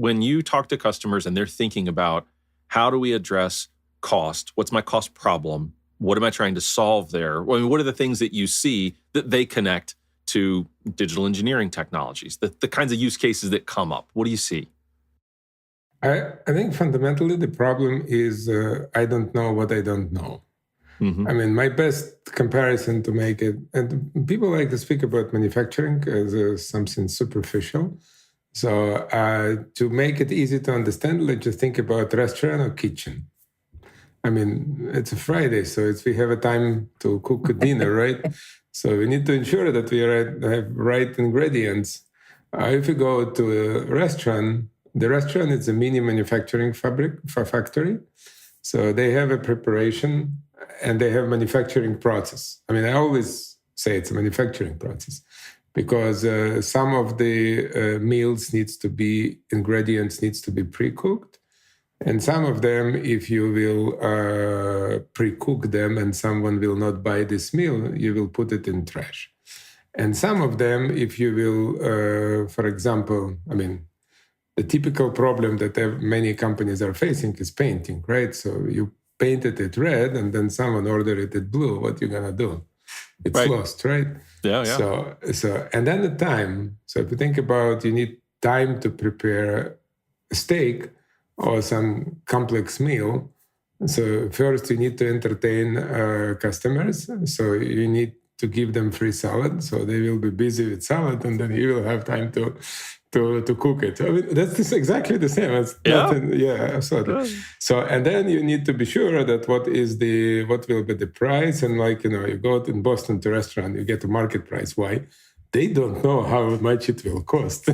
when you talk to customers and they're thinking about how do we address cost? What's my cost problem? What am I trying to solve there? I mean, what are the things that you see that they connect to digital engineering technologies, the kinds of use cases that come up? What do you see? I think fundamentally the problem is I don't know what I don't know. Mm-hmm. I mean, my best comparison to make it, and people like to speak about manufacturing as something superficial. So to make it easy to understand, let's just think about restaurant or kitchen. I mean, it's a Friday, so we have a time to cook a dinner, right? So we need to ensure that we have right ingredients. If you go to a restaurant, the restaurant is a mini manufacturing factory. So they have a preparation and they have manufacturing process. I mean, I always say it's a manufacturing process because some of the ingredients needs to be pre-cooked. And some of them, if you will pre-cook them and someone will not buy this meal, you will put it in trash. And some of them, if you will, for example, I mean, the typical problem that many companies are facing is painting, right? So you painted it red and then someone ordered it blue. What you gonna do? It's lost, right? Yeah. So and then the time. So if you think about, you need time to prepare a steak or some complex meal. So first you need to entertain customers. So you need to give them free salad. So they will be busy with salad and then you will have time to cook it. I mean, that's exactly the same. Absolutely. So, and then you need to be sure that what will be the price. And you go in Boston to a restaurant, you get a market price. Why? They don't know how much it will cost.